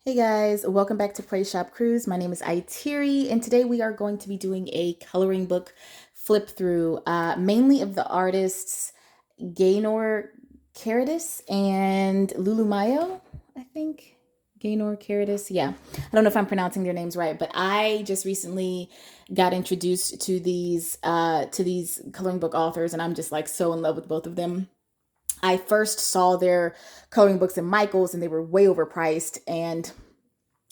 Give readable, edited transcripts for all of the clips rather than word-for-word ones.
Hey guys, welcome back to Pray Shop Cruise. My name is Itiri, and today we are going to be doing a coloring book flip through, mainly of the artists Gaynor, Carradice, and Lulu Mayo, I think. Gaynor, Carradice, yeah. I don't know if I'm pronouncing their names right, but I just recently got introduced to these coloring book authors, and I'm just like so in love with both of them. I first saw their coloring books in Michael's and they were way overpriced. And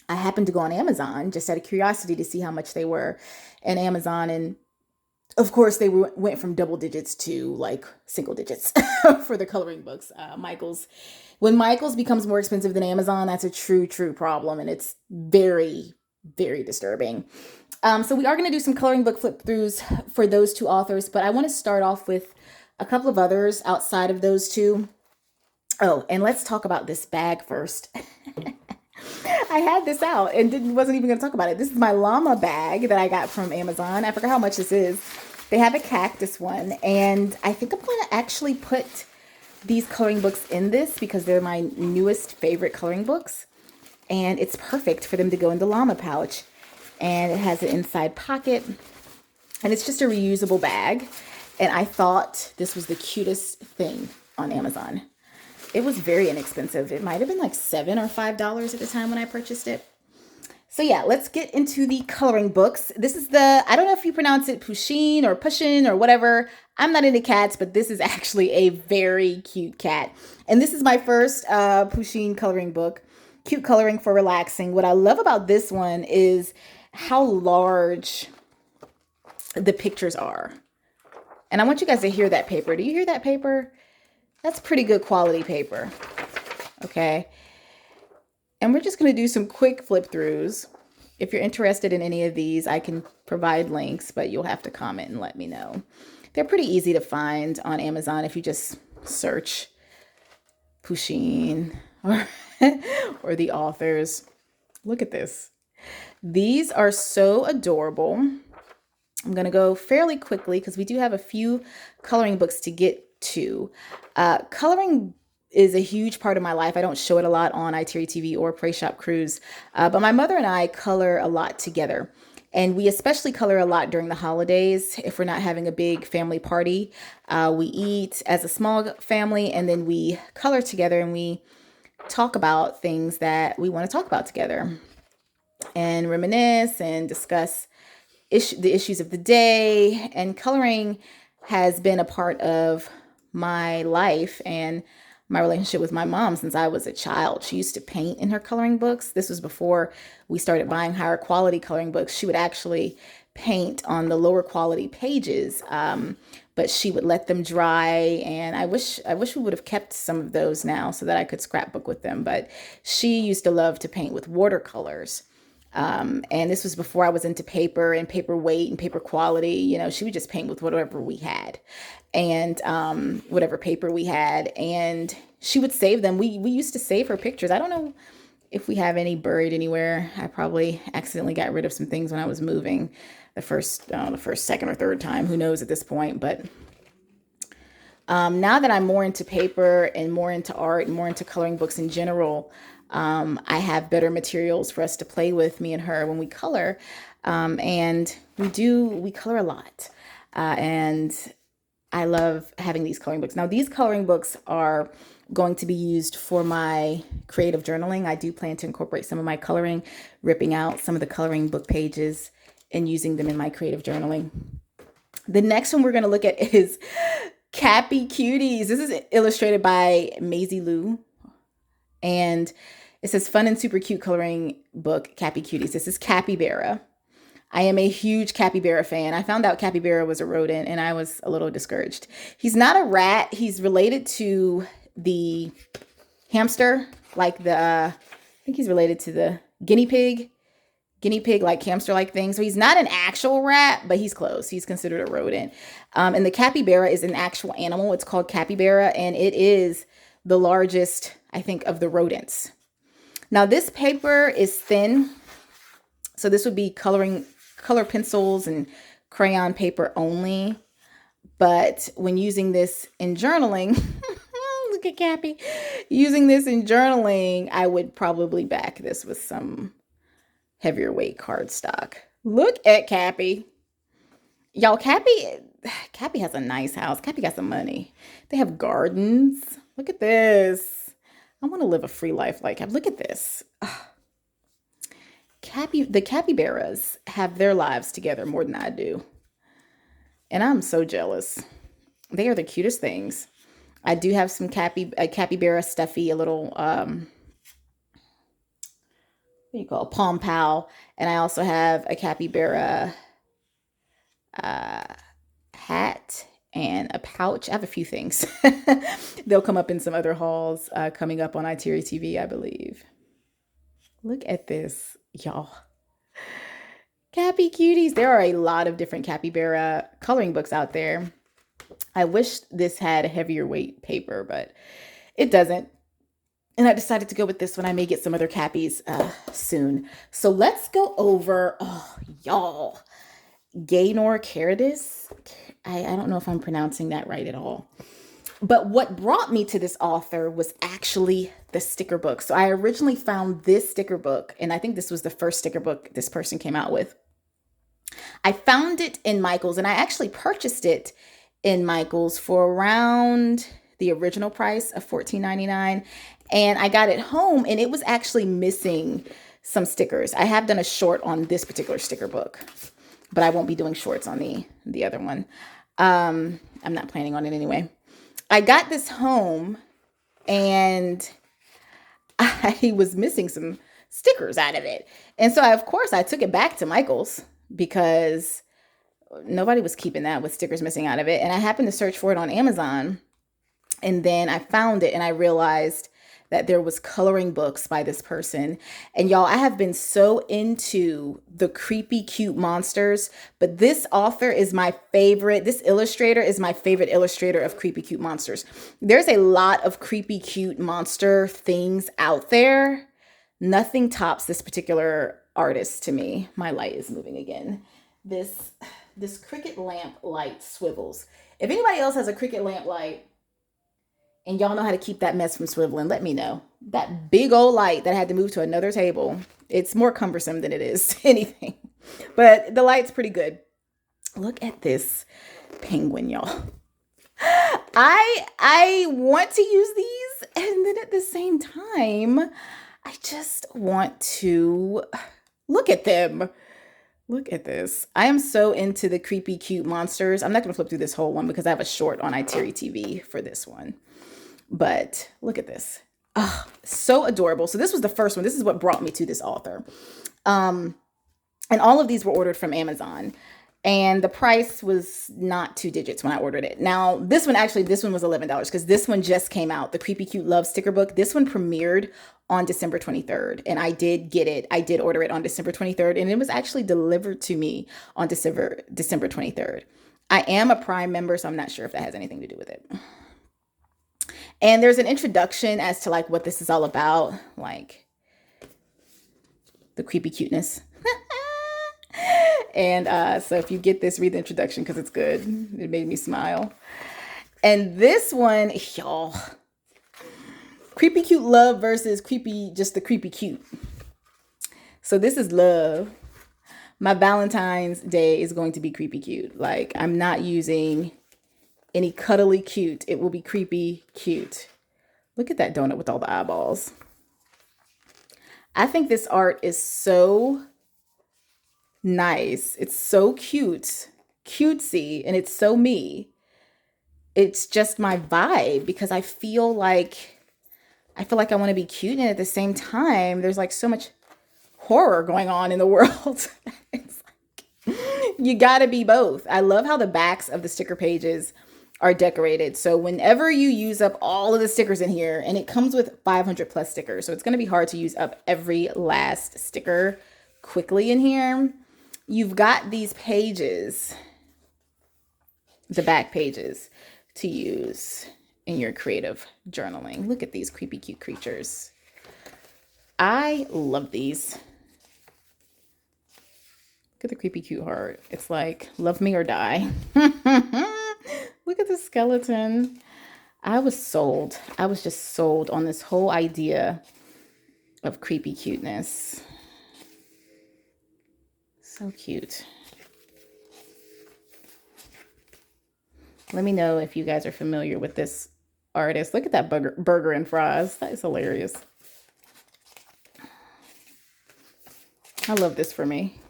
I happened to go on Amazon just out of curiosity to see how much they were in Amazon. And of course, went from double digits to like single digits for the coloring books. When Michael's becomes more expensive than Amazon, that's a true problem. And it's very disturbing. So we are going to do some coloring book flip throughs for those two authors, but I want to start off with a couple of others outside of those two. Oh, and let's talk about this bag first. I had this out and wasn't even going to talk about it. This is my llama bag that I got from Amazon. I forgot how much this is. They have a cactus one, and I think I'm going to actually put these coloring books in this because they're my newest favorite coloring books, and it's perfect for them to go in the llama pouch. And it has an inside pocket, and it's just a reusable bag. And I thought this was the cutest thing on Amazon. It was very inexpensive. It might have been like $7 or $5 at the time when I purchased it. So yeah, let's get into the coloring books. This is I don't know if you pronounce it Pusheen or Pusheen or whatever. I'm not into cats, but this is actually a very cute cat. And this is my first Pusheen coloring book. Cute coloring for relaxing. What I love about this one is how large the pictures are. And I want you guys to hear that paper. Do you hear that paper? That's pretty good quality paper. Okay. And we're just going to do some quick flip throughs. If you're interested in any of these, I can provide links, but you'll have to comment and let me know. They're pretty easy to find on Amazon if you just search Pusheen or, or the authors. Look at this. These are so adorable. I'm going to go fairly quickly because we do have a few coloring books to get to. Coloring is a huge part of my life. I don't show it a lot on Itiri TV or Pray Shop Cruise, but my mother and I color a lot together. And we especially color a lot during the holidays. If we're not having a big family party, we eat as a small family and then we color together and we talk about things that we want to talk about together and reminisce and discuss the issues of the day. And coloring has been a part of my life and my relationship with my mom since I was a child. She used to paint in her coloring books. This was before we started buying higher quality coloring books. She would actually paint on the lower quality pages, but she would let them dry. And I wish we would have kept some of those now so that I could scrapbook with them. But she used to love to paint with watercolors. And this was before I was into paper and paper weight and paper quality. You know, she would just paint with whatever we had and whatever paper we had. And she would save them. We used to save her pictures. I don't know if we have any buried anywhere. I probably accidentally got rid of some things when I was moving the first, second, or third time. Who knows at this point? But now that I'm more into paper and more into art and more into coloring books in general, I have better materials for us to play with, me and her, when we color. And we color a lot. And I love having these coloring books. Now, these coloring books are going to be used for my creative journaling. I do plan to incorporate some of my coloring, ripping out some of the coloring book pages and using them in my creative journaling. The next one we're going to look at is Capy Cuties. This is illustrated by Maisie Lou. And it says fun and super cute coloring book, Capy Cuties. This is capybara. I am a huge capybara fan. I found out capybara was a rodent and I was a little discouraged. He's not a rat. He's related to the hamster, like I think he's related to the guinea pig like hamster like thing. So he's not an actual rat, but he's close. He's considered a rodent. And the capybara is an actual animal. It's called capybara, and it is the largest, I think, of the rodents. Now this paper is thin, so this would be color pencils and crayon paper only. But when using this in journaling, look Look at Cappy. Using this in journaling, I would probably back this with some heavier weight cardstock. Look at Cappy. Y'all, Cappy has a nice house. Cappy got some money. They have gardens. Look at this. I want to live a free life like Cappy. Look at this. The capybaras have their lives together more than I do. And I'm so jealous. They are the cutest things. I do have some capybara stuffy, a little, what do you call it? Palm pal. And I also have a capybara hat and a pouch. I have a few things. They'll come up in some other hauls coming up on iTeary TV, I believe. Look at this, y'all. Capy Cuties. There are a lot of different capybara coloring books out there. I wish this had a heavier weight paper, but it doesn't. And I decided to go with this one. I may get some other Cappies soon. So let's go over, y'all, Gaynor Carradice. I don't know if I'm pronouncing that right at all. But what brought me to this author was actually the sticker book. So I originally found this sticker book, and I think this was the first sticker book this person came out with. I found it in Michael's, and I actually purchased it in Michael's for around the original price of $14.99. And I got it home, and it was actually missing some stickers. I have done a short on this particular sticker book, but I won't be doing shorts on the other one. I'm not planning on it anyway. I got this home, and I was missing some stickers out of it. And so, of course, I took it back to Michael's because nobody was keeping that with stickers missing out of it. And I happened to search for it on Amazon, and then I found it, and I realized that there was coloring books by this person. And y'all, I have been so into the creepy cute monsters, but this author is my favorite. This illustrator is my favorite illustrator of creepy cute monsters. There's a lot of creepy cute monster things out there. Nothing tops this particular artist to me. My light is moving again. This Cricut lamp light swivels. If anybody else has a Cricut lamp light, and y'all know how to keep that mess from swiveling, let me know. That big old light that I had to move to another table, it's more cumbersome than it is anything. But the light's pretty good. Look at this penguin, y'all. I want to use these, and then at the same time, I just want to look at them. Look at this. I am so into the creepy cute monsters. I'm not going to flip through this whole one because I have a short on iTeary TV for this one. But look at this. Oh, so adorable. So this was the first one. This is what brought me to this author. And all of these were ordered from Amazon. And the price was not 2 digits when I ordered it. Now, this one was $11 because this one just came out. The Creepy Cute Love sticker book. This one premiered on December 23rd. And I did get it. I did order it on December 23rd. And it was actually delivered to me on December 23rd. I am a Prime member, so I'm not sure if that has anything to do with it. And there's an introduction as to like what this is all about, like the creepy cuteness. And so if you get this, read the introduction because it's good. It made me smile. And this one, y'all, Creepy Cute Love versus just the creepy cute. So this is love. My Valentine's Day is going to be creepy cute. Like, I'm not using any cuddly cute. It will be creepy cute. Look at that donut with all the eyeballs. I think this art is so nice. It's so cute, cutesy, and it's so me. It's just my vibe because I feel like I want to be cute, and at the same time, there's like so much horror going on in the world. It's like you gotta be both. I love how the backs of the sticker pages are decorated. So whenever you use up all of the stickers in here, and it comes with 500 plus stickers, so it's going to be hard to use up every last sticker quickly in here. You've got these pages, the back pages, to use in your creative journaling. Look at these creepy cute creatures. I love these. Look at the creepy cute heart. It's like, love me or die. Look at the skeleton. I was sold. I was just sold on this whole idea of creepy cuteness. So cute. Let me know if you guys are familiar with this artist. Look at that burger and fries. That is hilarious. I love this for me.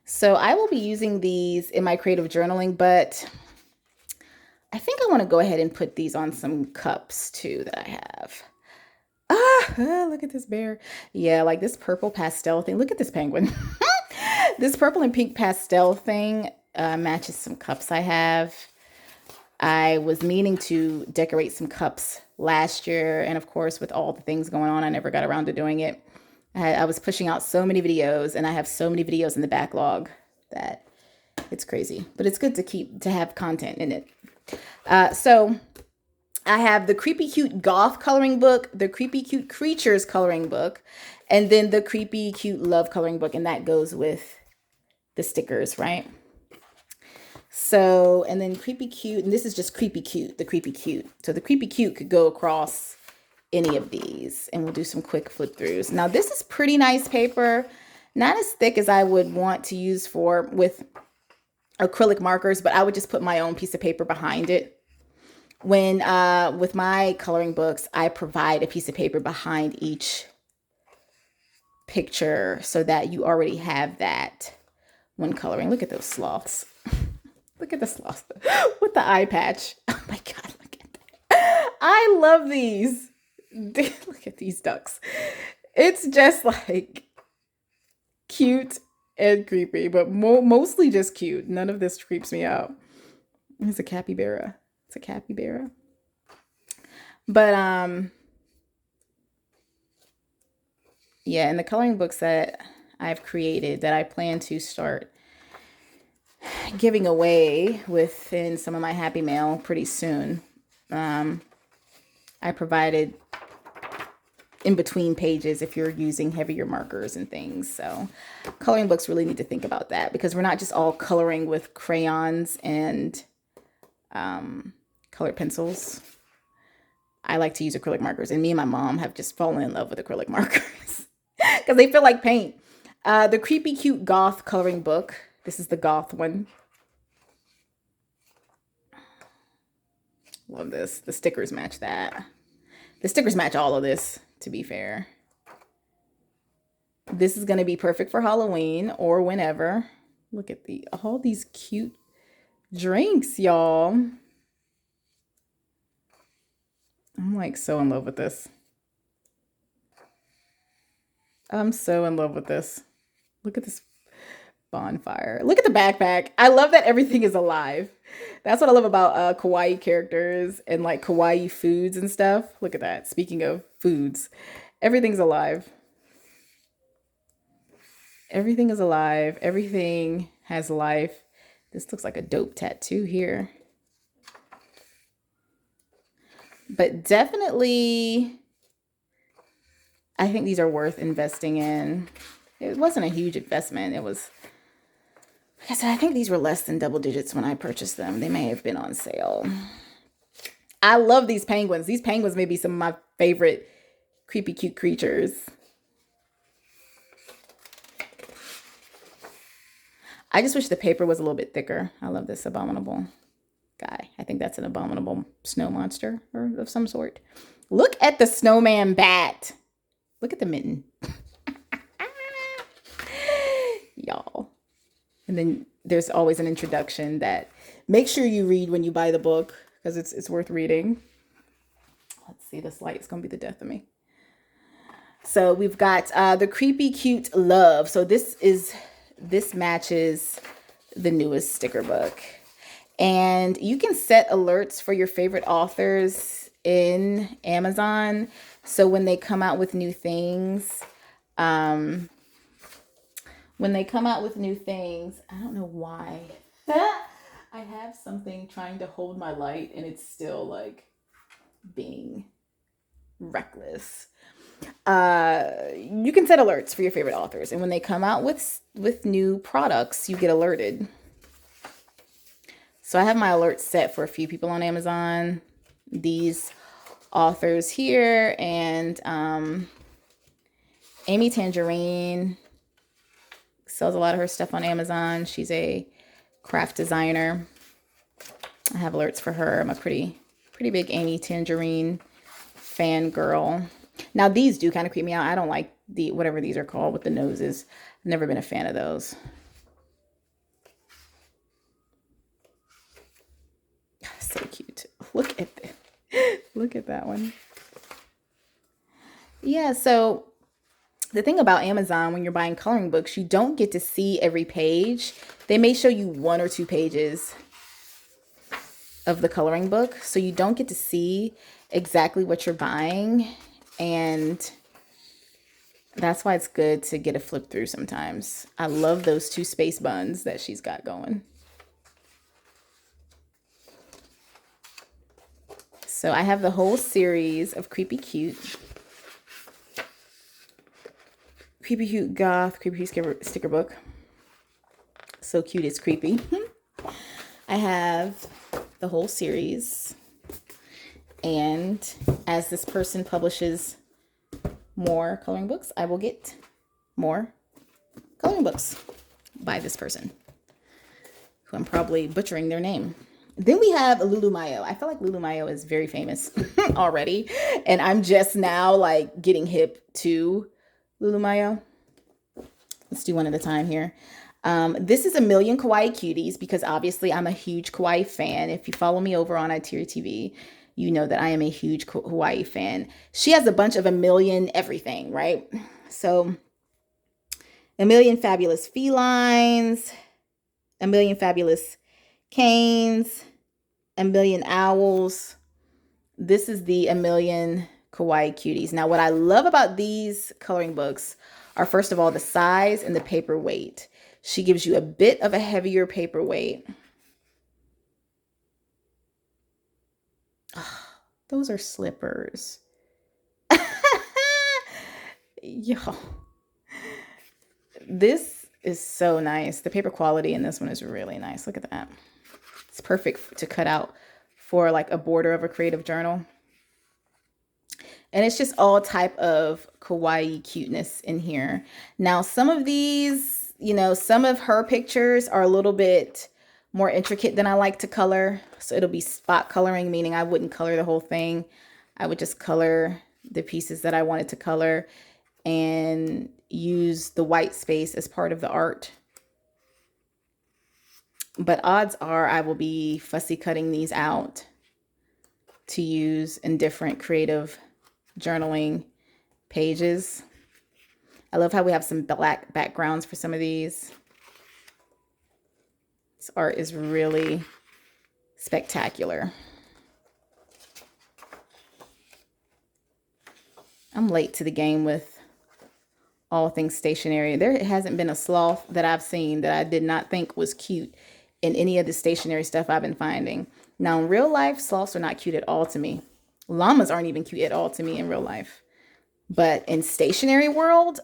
So I will be using these in my creative journaling, but I think I want to go ahead and put these on some cups too that I have. Look at this bear. Yeah, like this purple pastel thing. Look at this penguin. This purple and pink pastel thing matches some cups I have. I was meaning to decorate some cups last year, and of course, with all the things going on, I never got around to doing it. I was pushing out so many videos, and I have so many videos in the backlog that it's crazy. But it's good to have content in it. So I have the Creepy Cute Goth coloring book, the Creepy Cute Creatures coloring book, and then the Creepy Cute Love coloring book, and that goes with the stickers, right? So, and then Creepy Cute, and this is just Creepy Cute, the Creepy Cute. So the Creepy Cute could go across any of these, and we'll do some quick flip throughs. Now this is pretty nice paper, not as thick as I would want to use with acrylic markers, but I would just put my own piece of paper behind it. When with my coloring books, I provide a piece of paper behind each picture so that you already have that when coloring. Look at those sloths. Look at the sloth with the eye patch. Oh my God, look at that. I love these. Look at these ducks. It's just like cute and creepy, but mostly just cute. None of this creeps me out. It's a capybara. It's a capybara. But yeah, in the coloring books that I've created that I plan to start giving away within some of my Happy Mail pretty soon, I provided in between pages if you're using heavier markers and things. So coloring books really need to think about that, because we're not just all coloring with crayons and colored pencils. I like to use acrylic markers, and me and my mom have just fallen in love with acrylic markers because they feel like paint. The Creepy Cute Goth coloring book. This is the goth one. Love this. The stickers match that. The stickers match all of this, to be fair. This is going to be perfect for Halloween or whenever. Look at all these cute drinks, y'all. I'm like so in love with this. I'm so in love with this. Look at this bonfire. Look at the backpack. I love that everything is alive. That's what I love about kawaii characters and like kawaii foods and stuff. Look at that. Speaking of foods, everything's alive. Everything is alive. Everything has life. This looks like a dope tattoo here. But definitely, I think these are worth investing in. It wasn't a huge investment. It was, like I said, I think these were less than double digits when I purchased them. They may have been on sale. I love these penguins. These penguins may be some of my favorite creepy cute creatures. I just wish the paper was a little bit thicker. I love this abominable guy. I think that's an abominable snow monster or of some sort. Look at the snowman bat. Look at the mitten. Y'all. And then there's always an introduction that make sure you read when you buy the book, because it's worth reading. Let's see, this light is going to be the death of me. So we've got the Creepy Cute Love. So this matches the newest sticker book. And you can set alerts for your favorite authors in Amazon. So when they come out with new things, I don't know why. I have something trying to hold my light and it's still like being reckless. You can set alerts for your favorite authors, and when they come out with new products, you get alerted. So I have my alerts set for a few people on Amazon. these authors here. And Amy Tangerine sells a lot of her stuff on Amazon. She's a craft designer. I have alerts for her. I'm a pretty big Amy Tangerine fangirl. Now these do kind of creep me out. I don't like the whatever these are called with the noses. I've never been a fan of those. So cute. Look at this. Look at that one. Yeah, so the thing about Amazon when you're buying coloring books, you don't get to see every page. They may show you 1 or 2 pages of the coloring book, so you don't get to see exactly what you're buying, and that's why it's good to get a flip through sometimes. I love those 2 space buns that she's got going. So I have the whole series of Creepy Cute Goth, Creepy Cute sticker book. So cute, it's creepy. I have the whole series. And as this person publishes more coloring books, I will get more coloring books by this person, who I'm probably butchering their name. Then we have Lulu Mayo. I feel like Lulu Mayo is very famous already, and I'm just now like getting hip to Lulu Mayo. Let's do one at a time here. This is A Million Kawaii Cuties, because obviously I'm a huge kawaii fan. If you follow me over on iTeary TV, you know that I am a huge Hawaii fan. She has a bunch of a million everything, right? So A Million Fabulous Felines, A Million Fabulous Canes, A Million Owls. This is the A Million Kawaii Cuties. Now, what I love about these coloring books are, first of all, the size and the paper weight. She gives you a bit of a heavier paper weight. Oh, those are slippers. Yo, this is so nice. The paper quality in this one is really nice. Look at that. It's perfect to cut out for like a border of a creative journal. And it's just all type of kawaii cuteness in here. Now, some of these, you know, some of her pictures are a little bit more intricate than I like to color. So it'll be spot coloring, meaning I wouldn't color the whole thing. I would just color the pieces that I wanted to color and use the white space as part of the art. But odds are I will be fussy cutting these out to use in different creative journaling pages. I love how we have some black backgrounds for some of these. This art is really spectacular. I'm late to the game with all things stationery. There hasn't been a sloth that I've seen that I did not think was cute in any of the stationery stuff I've been finding. Now, in real life, sloths are not cute at all to me. Llamas aren't even cute at all to me in real life. But in stationery world,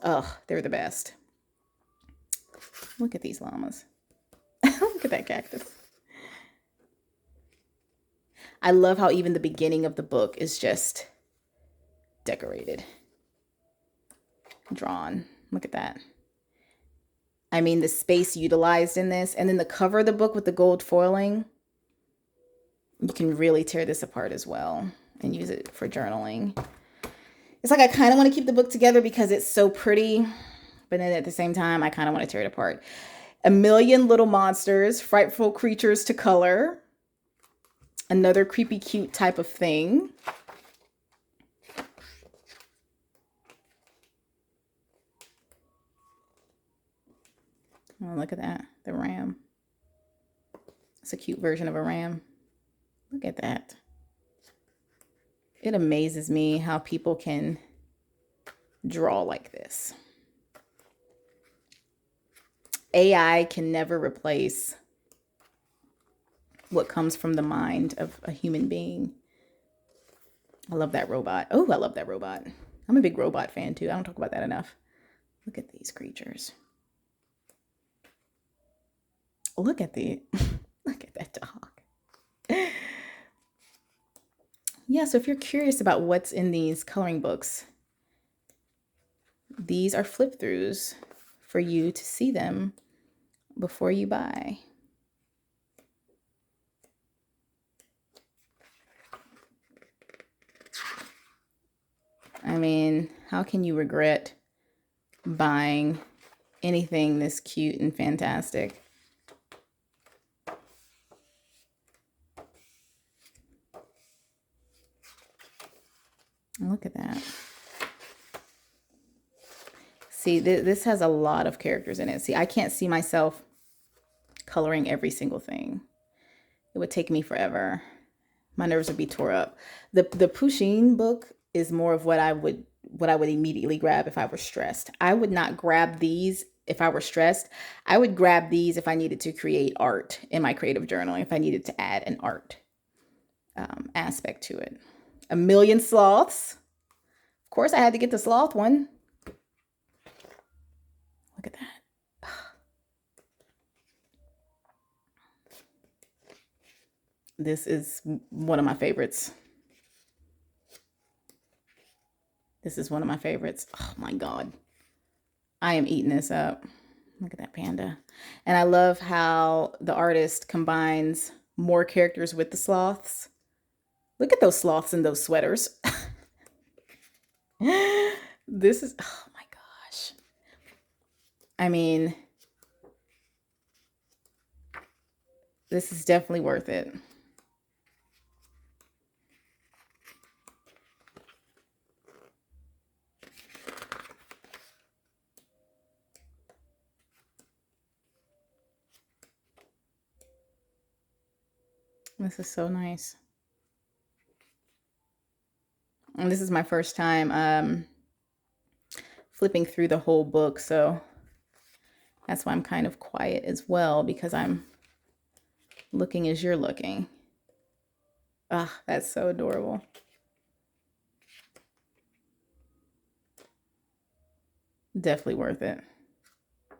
they're the best. Look at these llamas. Look at that cactus. I love how even the beginning of the book is just decorated. Drawn. Look at that. I mean, the space utilized in this, and then the cover of the book with the gold foiling. You can really tear this apart as well and use it for journaling. It's like I kind of want to keep the book together because it's so pretty, but then at the same time, I kind of want to tear it apart. A Million Little Monsters, Frightful Creatures to Color. Another creepy cute type of thing. Oh, look at that. The ram. It's a cute version of a ram. Look at that. It amazes me how people can draw like this. AI can never replace what comes from the mind of a human being. I love that robot. Oh, I love that robot. I'm a big robot fan too. I don't talk about that enough. Look at these creatures. Look at the, look at that dog. yeah, so if you're curious about what's in these coloring books, these are flip throughs for you to see them before you buy. I mean, how can you regret buying anything this cute and fantastic? Look at that. See, this has a lot of characters in it. See, I can't see myself coloring every single thing. It would take me forever. My nerves would be tore up. The Pusheen book is more of what I would immediately grab if I were stressed. I would not grab these if I were stressed. I would grab these if I needed to create art in my creative journaling, if I needed to add an art aspect to it. A Million Sloths. Of course, I had to get the sloth one. Look at that. This is one of my favorites. This is one of my favorites. Oh my God. I am eating this up. Look at that panda. And I love how the artist combines more characters with the sloths. Look at those sloths in those sweaters. This is, oh my gosh. I mean, this is definitely worth it. This is so nice. And this is my first time flipping through the whole book, so that's why I'm kind of quiet as well, because I'm looking as you're looking. Ah, that's so adorable. Definitely worth it.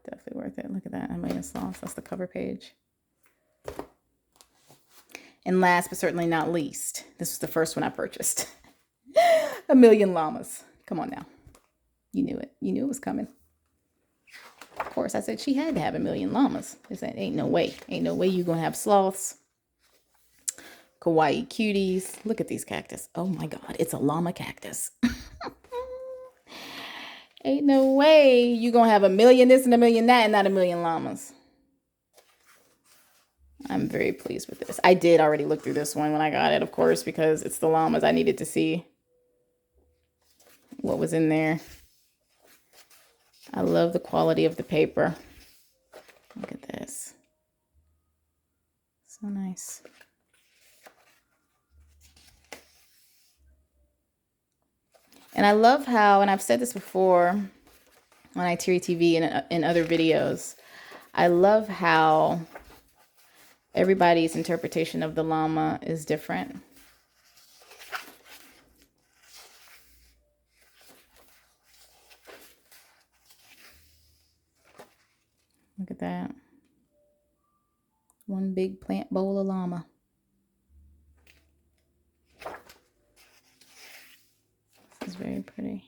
Definitely worth it. Look at that. A Million Sloths. That's the cover page. And last but certainly not least, this was the first one I purchased. A Million Llamas. Come on now. You knew it. You knew it was coming. Of course, I said she had to have a million llamas. I said, ain't no way. Ain't no way you gonna have sloths. Kawaii cuties. Look at these cactus. Oh my God, it's a llama cactus. Ain't no way you gonna have a million this and a million that and not a million llamas. I'm very pleased with this. I did already look through this one when I got it, of course, because it's the llamas. I needed to see what was in there. I love the quality of the paper. Look at this. So nice. And I love how, and I've said this before on iTeary TV and in other videos, I love how everybody's interpretation of the llama is different. Look at that. One big plant bowl of llama. This is very pretty.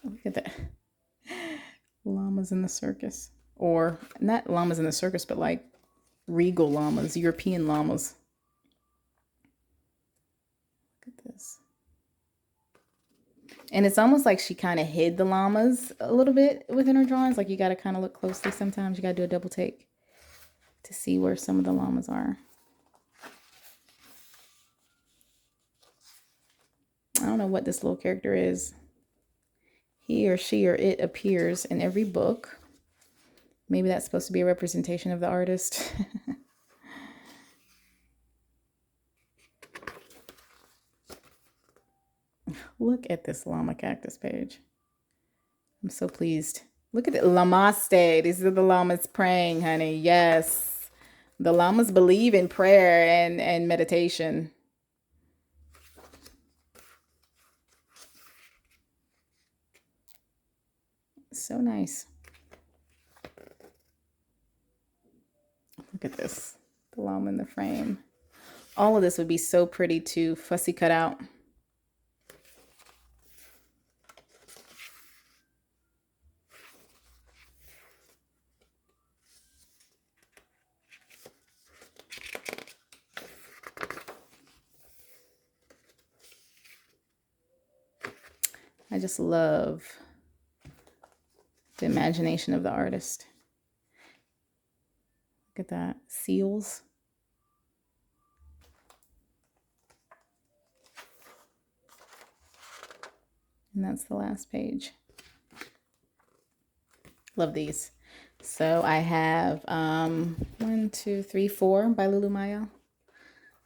Look at that. Llamas in the circus. Or not llamas in the circus, but like regal llamas, European llamas. Look at this. And it's almost like she kind of hid the llamas a little bit within her drawings. Like you got to kind of look closely sometimes. You got to do a double take to see where some of the llamas are. I don't know what this little character is. He or she or it appears in every book. Maybe that's supposed to be a representation of the artist. Look at this llama cactus page. I'm so pleased. Look at it. Namaste. These are the llamas praying, honey. Yes. The llamas believe in prayer and meditation. So nice. Look at this. The llama in the frame. All of this would be so pretty to fussy cut out. I just love the imagination of the artist. Look at that. Seals. And that's the last page. Love these. So I have 1, 2, 3, 4 by Lulu Mayo.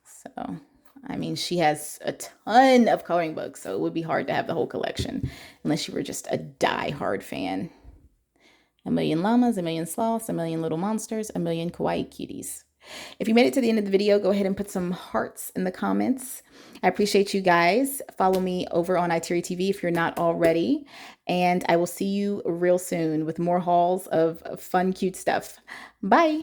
So, I mean, she has a ton of coloring books, so it would be hard to have the whole collection unless you were just a die-hard fan. A million llamas, a million sloths, a million little monsters, a million kawaii cuties. If you made it to the end of the video, go ahead and put some hearts in the comments. I appreciate you guys. Follow me over on iTeary TV if you're not already. And I will see you real soon with more hauls of fun, cute stuff. Bye.